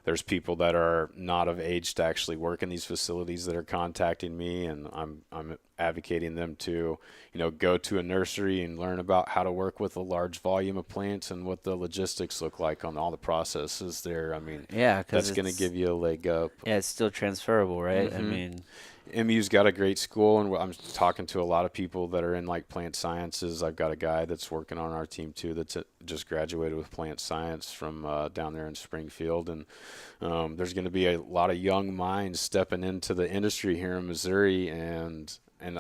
There's people that are not of age to actually work in these facilities that are contacting me, and I'm advocating them to, go to a nursery and learn about how to work with a large volume of plants and what the logistics look like on all the processes there. I mean, that's going to give you a leg up. Yeah, it's still transferable, right? I mean, MU's got a great school, and I'm talking to a lot of people that are in like plant sciences. I've got a guy that's working on our team too that's just graduated with plant science from down there in Springfield, and there's going to be a lot of young minds stepping into the industry here in Missouri, and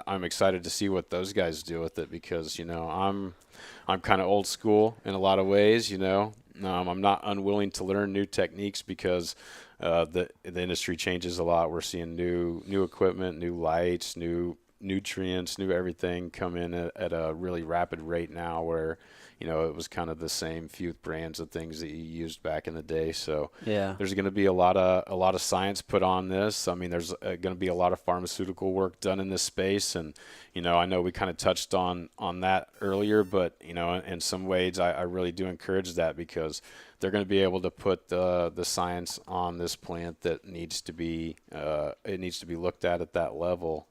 I'm excited to see what those guys do with it because I'm kind of old school in a lot of ways. I'm not unwilling to learn new techniques because the industry changes a lot. We're seeing new equipment, new lights, new nutrients, new everything come in at a really rapid rate now, where it was kind of the same few brands of things that you used back in the day. So Yeah. there's going to be a lot of science put on this. I mean, there's going to be a lot of pharmaceutical work done in this space, and I know we kind of touched on that earlier, but in some ways, I really do encourage that, because they're going to be able to put the science on this plant that needs to be it needs to be looked at that level.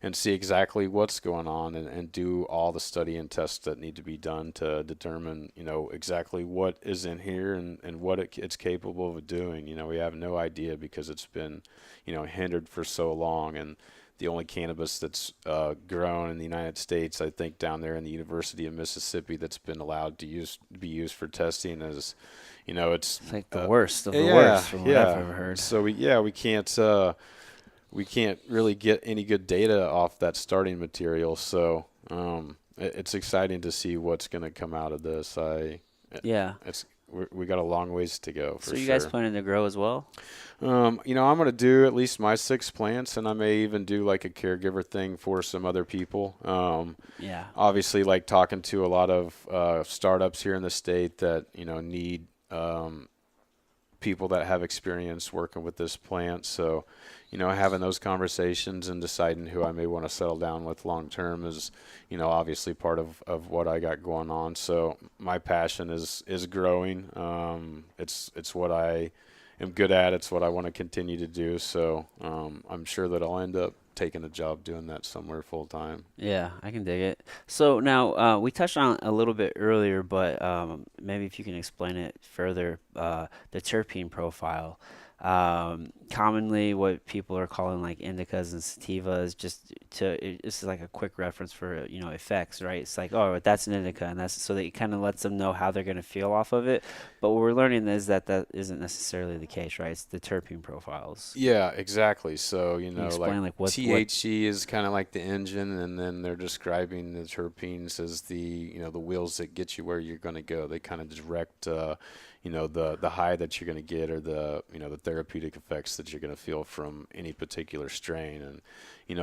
And see exactly what's going on, and do all the study and tests that need to be done to determine, exactly what is in here, and what it's capable of doing. We have no idea, because it's been, hindered for so long. And the only cannabis that's grown in the United States, I think, down there in the University of Mississippi, that's been allowed to be used for testing is, It's like the worst of the yeah, worst from what I've yeah. ever heard. So we can't really get any good data off that starting material. So it's exciting to see what's going to come out of this. Yeah. We got a long ways to go, for So you sure. guys planning to grow as well? I'm going to do at least my 6 plants, and I may even do like a caregiver thing for some other people. Yeah. Obviously, like talking to a lot of startups here in the state that need people that have experience working with this plant. So, having those conversations and deciding who I may want to settle down with long term is, obviously part of what I got going on. So my passion is growing. It's what I am good at. It's what I want to continue to do. So I'm sure that I'll end up taking a job doing that somewhere full time. Yeah, I can dig it. So now we touched on it a little bit earlier, but maybe if you can explain it further, the terpene profile. Commonly, what people are calling like indicas and sativas, this is like a quick reference for effects, right? It's like, oh, that's an indica, and that's so that it kind of lets them know how they're going to feel off of it. But what we're learning is that isn't necessarily the case, right? It's the terpene profiles. Yeah, exactly. So, Can you like explain like what THC is kind of like the engine, and then they're describing the terpenes as the wheels that get you where you're going to go. They kind of direct, the high that you're going to get, or the therapeutic effects that you're going to feel from any particular strain. And,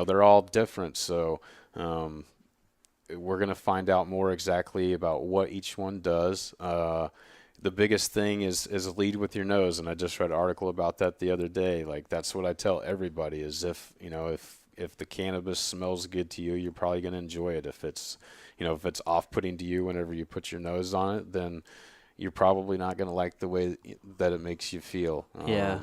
they're all different. So, we're going to find out more exactly about what each one does. The biggest thing is lead with your nose, and I just read an article about that the other day. Like, that's what I tell everybody is, if the cannabis smells good to you, you're probably going to enjoy it. If it's off-putting to you whenever you put your nose on it, then you're probably not going to like the way that it makes you feel. Yeah.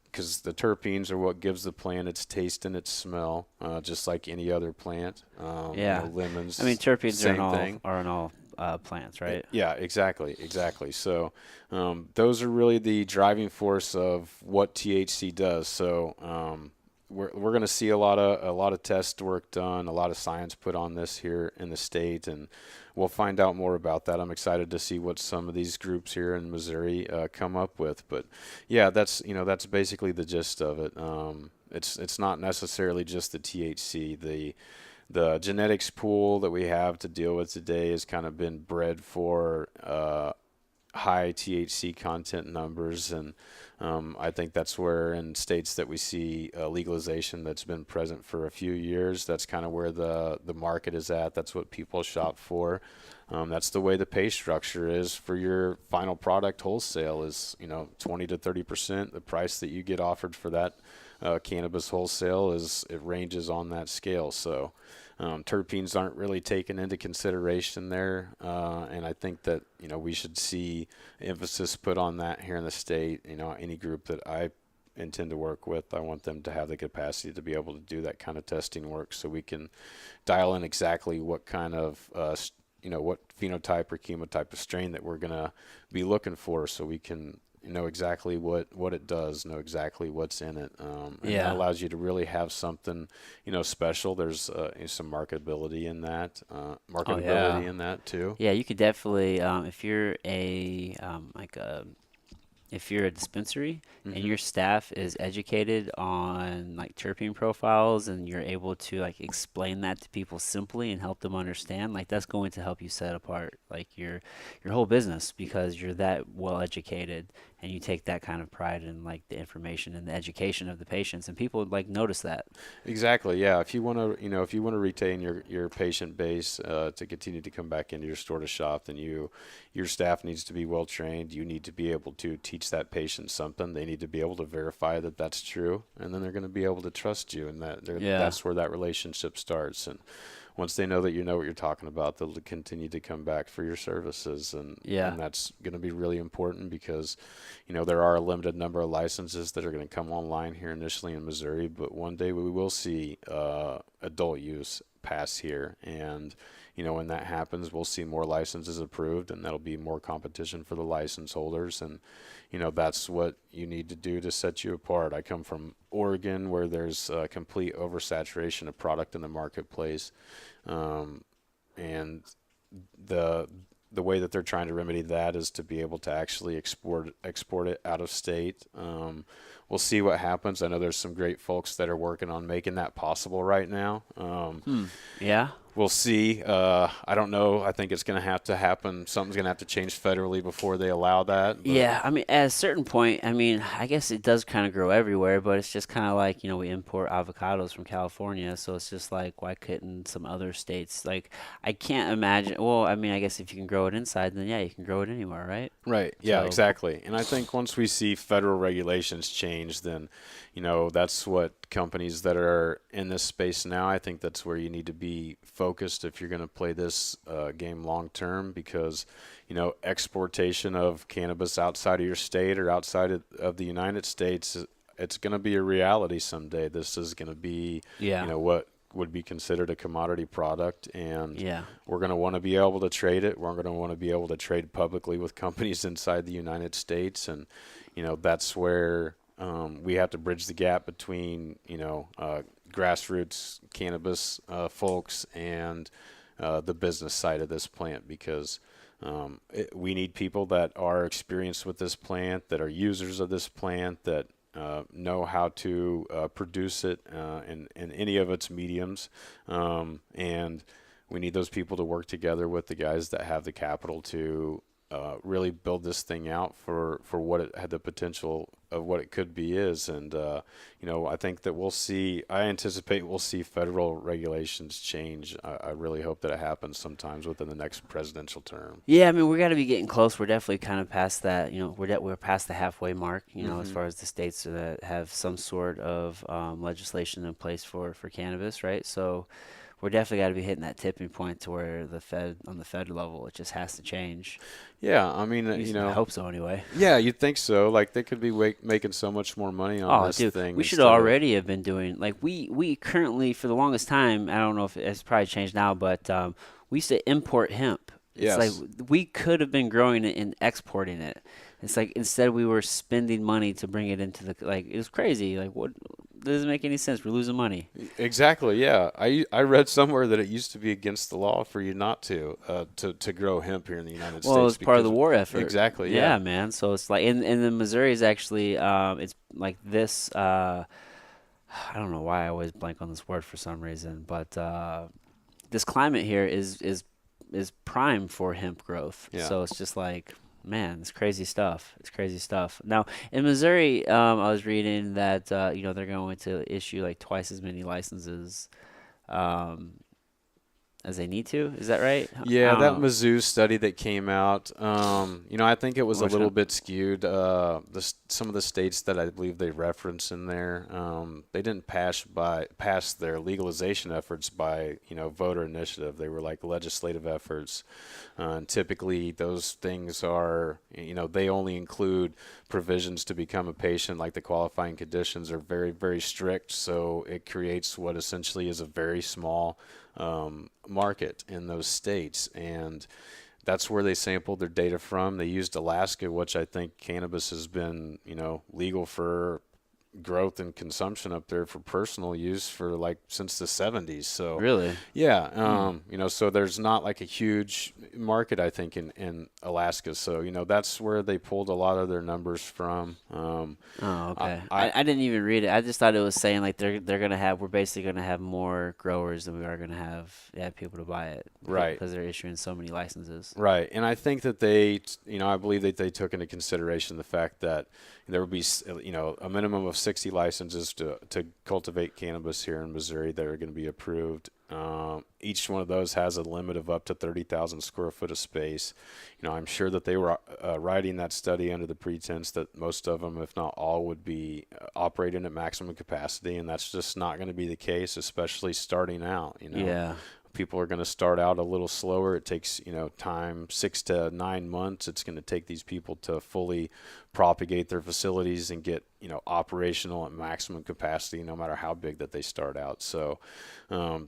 Because the terpenes are what gives the plant its taste and its smell, just like any other plant. Yeah. Lemons. I mean, terpenes same thing. are in all plants, right? Yeah, exactly. So those are really the driving force of what THC does. So we're going to see a lot of test work done, a lot of science put on this here in the state, and we'll find out more about that. I'm excited to see what some of these groups here in Missouri come up with. But yeah, that's basically the gist of it. It's not necessarily just the THC. The genetics pool that we have to deal with today has kind of been bred for high THC content numbers, and I think that's where in states that we see legalization that's been present for a few years, that's kind of where the market is at. That's what people shop for. That's the way the pay structure is for your final product wholesale is 20 to 30%. The price that you get offered for that cannabis wholesale it ranges on that scale. So terpenes aren't really taken into consideration there, and I think that we should see emphasis put on that here in the state. Any group that I intend to work with, I want them to have the capacity to be able to do that kind of testing work, so we can dial in exactly what kind of what phenotype or chemotype of strain that we're going to be looking for, so we can know exactly what it does, know exactly what's in it. And that allows you to really have something, special. There's some marketability in that, in that too. Yeah, you could definitely, if you're a like a if you're a dispensary and Mm-hmm. your staff is educated on like terpene profiles and you're able to like explain that to people simply and help them understand, like that's going to help you set apart like your whole business because you're that well educated and you take that kind of pride in like the information and the education of the patients and people would like notice that. Exactly. Yeah. If you want to, if you want to retain your patient base to continue to come back into your store to shop, then your staff needs to be well trained. You need to be able to teach that patient something. They need to be able to verify that that's true, and then they're going to be able to trust you, and Yeah. that's where that relationship starts. And once they know that you know what you're talking about, they'll continue to come back for your services, Yeah. and that's going to be really important because, there are a limited number of licenses that are going to come online here initially in Missouri, but one day we will see adult use pass here, and when that happens, we'll see more licenses approved, and that'll be more competition for the license holders, and that's what you need to do to set you apart. I come from Oregon, where there's complete oversaturation of product in the marketplace, and the the way that they're trying to remedy that is to be able to actually export it out of state. We'll see what happens. I know there's some great folks that are working on making that possible right now. Yeah. We'll see. I don't know. I think it's going to happen. Something's going to have to change federally before they allow that. But Yeah, I mean, at a certain point, I mean, I guess it does kind of grow everywhere, but it's just kind of like, we import avocados from California, so it's just like, why couldn't some other states? Like, I can't imagine. Well, I mean, I guess if you can grow it inside, then yeah, you can grow it anywhere, right? right. Yeah, So, exactly. And I think once we see federal regulations change, then, that's what companies that are in this space now, I think that's where you need to be focused if you're going to play this game long term because, exportation of cannabis outside of your state or outside of the United States, it's going to be a reality someday. This is going to be, yeah, what would be considered a commodity product, and yeah, we're going to want to be able to trade it. We're going to want to be able to trade publicly with companies inside the United States, and that's where we have to bridge the gap between grassroots cannabis folks and the business side of this plant because we need people that are experienced with this plant, that are users of this plant, that know how to produce it in any of its mediums. And we need those people to work together with the guys that have the capital to really build this thing out for what it had the potential of what it could be is. And, I think that I anticipate we'll see federal regulations change. I really hope that it happens sometimes within the next presidential term. yeah. I mean, we got to be getting close. We're definitely kind of past that. We're past the halfway mark. As Hmm. far as the states that have some sort of legislation in place for cannabis, right? So we're definitely got to be hitting that tipping point to where on the Fed level, it just has to change. Yeah, I mean, I hope so anyway. yeah, you'd think so. Like they could be making so much more money on Oh, this dude, thing we should instead of. already have been doing like we currently for the longest time. I don't know if it's probably changed now, but we used to import hemp. It's like Yes, we could have been growing it and exporting it. It's like instead we were spending money to bring it into the like it was crazy. Like what doesn't make any sense. We're losing money. exactly. Yeah, I read somewhere that it used to be against the law for you not to grow hemp here in the United Well, States it's part of the because war effort. exactly. Yeah. Yeah, man. So it's like, and then Missouri is actually, it's like this. I don't know why I always blank on this word for some reason, but this climate here is prime for hemp growth. Yeah. So it's just like, man, it's crazy stuff. It's crazy stuff. Now in Missouri, I was reading that they're going to issue like twice as many licenses. Um, as they need to. Is that right? I Yeah, don't that know. Mizzou study that came out, I think it was a Which little one? bit skewed. Some of the states that I believe they reference in there, they didn't pass their legalization efforts by voter initiative. They were like legislative efforts, and typically those things are they only include provisions to become a patient. Like the qualifying conditions are very very strict, so it creates what essentially is a very small market in those states, and that's where they sampled their data from. They used Alaska, which I think cannabis has been, legal for growth and consumption up there for personal use for like since the 70s. So Really? yeah, Hmm. so there's not like a huge market, I think, in Alaska. So, that's where they pulled a lot of their numbers from. Oh, I, okay. I I didn't even read it. I just thought it was saying like they're gonna have we're basically gonna have more growers than we are gonna have people to buy it right. because they're issuing so many licenses. Right, and I think that they, I believe that they took into consideration the fact that there would be, a minimum of 60 licenses to cultivate cannabis here in Missouri that are going to be approved. Each one of those has a limit of up to 30,000 square foot of space. I'm sure that they were writing that study under the pretense that most of them, if not all, would be operating at maximum capacity, and that's just not going to be the case, especially starting out. Yeah. People are going to start out a little slower. It takes, time, 6 to 9 months. It's going to take these people to fully propagate their facilities and get, operational at maximum capacity, no matter how big that they start out. So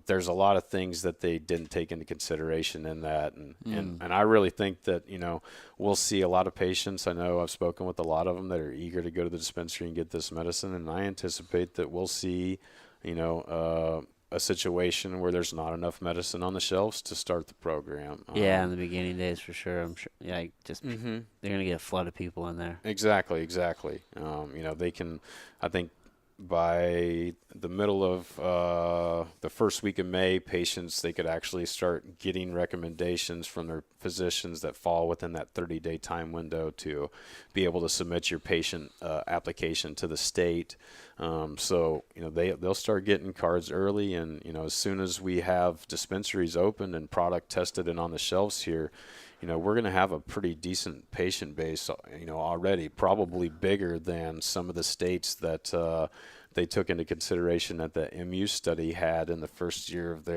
there's a lot of things that they didn't take into consideration in that. And I really think that, we'll see a lot of patients. I know I've spoken with a lot of them that are eager to go to the dispensary and get this medicine. And I anticipate that we'll see, a situation where there's not enough medicine on the shelves to start the program. Yeah, in the beginning days for sure. I'm sure. Yeah, hmm they're gonna get a flood of people in there. Exactly, exactly. They can, I think, by the middle of the first week of May, patients, they could actually start getting recommendations from their physicians that fall within that 30-day time window to be able to submit your patient application to the state. So they'll start getting cards early, and as soon as we have dispensaries open and product tested and on the shelves here, we're going to have a pretty decent patient base, already, probably bigger than some of the states that they took into consideration that the MU study had in the first year of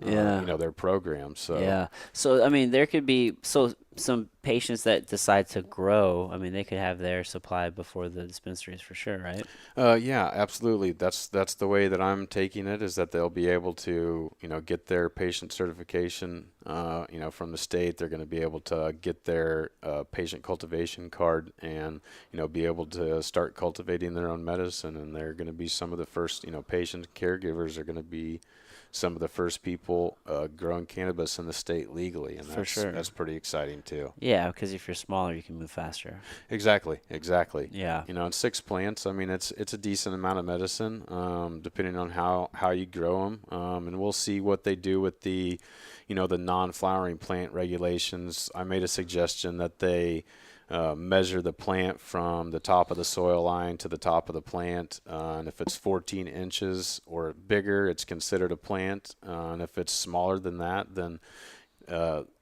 Yeah. their program. So, Yeah. So, I mean, there could be some patients that decide to grow. I mean, they could have their supply before the dispensaries for sure, right? yeah, absolutely. That's the way that I'm taking it, is that they'll be able to, get their patient certification, from the state. They're going to be able to get their patient cultivation card and, be able to start cultivating their own medicine. And they're going to be some of the first, patient caregivers are going to be some of the first people growing cannabis in the state legally, and For sure. that's pretty exciting too. Yeah, because if you're smaller, you can move faster. Exactly, exactly. Yeah. And 6 plants, I mean, it's a decent amount of medicine, depending on how you grow them. And we'll see what they do with the non-flowering plant regulations. I made a suggestion that they measure the plant from the top of the soil line to the top of the plant. And if it's 14 inches or bigger, it's considered a plant. And if it's smaller than that, then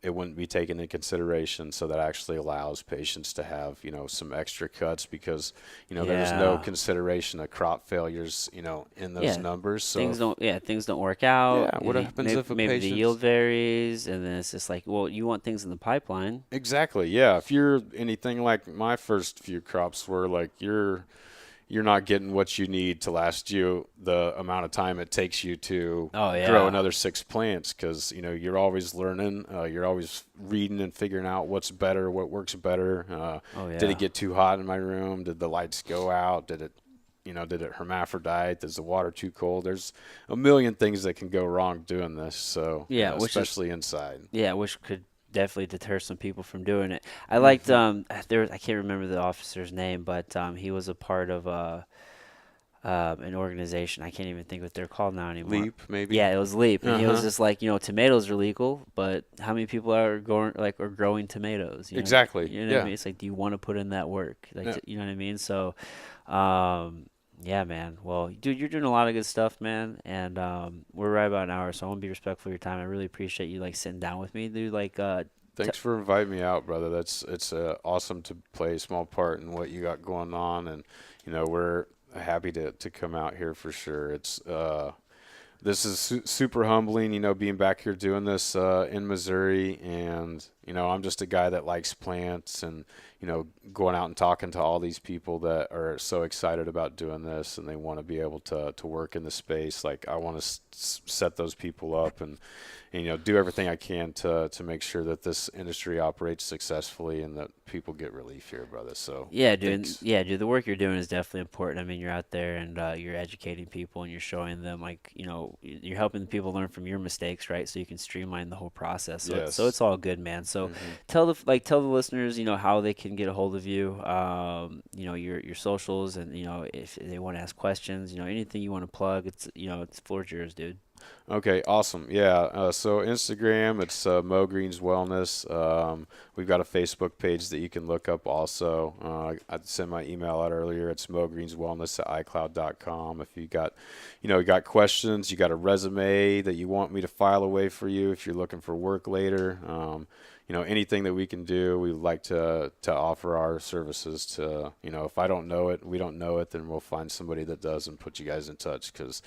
it wouldn't be taken into consideration. So that actually allows patients to have, some extra cuts, because, there's no Yeah. consideration of crop failures, in those Yeah. numbers. So Things don't work out. yeah, what happens if a Maybe the yield patient's varies, and then it's just like, well, you want things in the pipeline. exactly, yeah. If you're anything like my first few crops were, like, you're not getting what you need to last you the amount of time it takes you to Oh grow yeah. another 6 plants, because you're always learning, you're always reading and figuring out what's better, what works better. Oh Did yeah. it get too hot in my room? Did the lights go out? Did it hermaphrodite? Is the water too cold? There's a million things that can go wrong doing this. So Yeah, especially inside. which could definitely deter some people from doing it. I liked hmm I can't remember the officer's name, but he was a part of an organization. I can't even think what they're called now anymore. Leap, maybe. Yeah, it was Leap, and he was Uh-huh. just like, tomatoes are legal, but how many people are growing tomatoes? Exactly. You know what I Yeah. mean? It's like, do you want to put in that work? Like, Yeah. you know what I mean? So, yeah, man. Well, dude, you're doing a lot of good stuff, man, and we're right about an hour, so I want to be respectful of your time. I really appreciate you like sitting down with me, dude. Like, Thanks for inviting me out, brother. It's awesome to play a small part in what you got going on, and we're happy to come out here for sure. It's this is super humbling, being back here doing this in Missouri, and You know, I'm just a guy that likes plants and, going out and talking to all these people that are so excited about doing this and they want to be able to work in the space. Like I want to set those people up and do everything I can to make sure that this industry operates successfully and that people get relief here, brother. So Yeah, dude. thanks. Yeah, dude. The work you're doing is definitely important. I mean, you're out there and you're educating people and you're showing them, like, you're helping the people learn from your mistakes, right? So you can streamline the whole process. So it's Yes. all good, man. So Hmm. tell the listeners, how they can get a hold of you. Your socials, and if they want to ask questions, anything you want to plug. It's floor yours, dude. Okay, awesome. Yeah, so Instagram, it's MoGreens Wellness. We've got a Facebook page that you can look up also. I sent my email out earlier. It's mogreenswellness@icloud.com. If you got questions, you got a resume that you want me to file away for you if you're looking for work later. Anything that we can do, we like to offer our services to, if I don't know it, we don't know it, then we'll find somebody that does and put you guys in touch because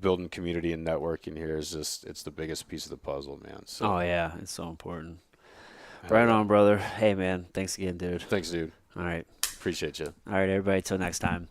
building community and networking here is it's the biggest piece of the puzzle, man. Oh So yeah, it's so important. hell Right yeah. on, brother. Hey, man. Thanks again, dude. Thanks, dude. All right. Appreciate you. All right, everybody. Till next time.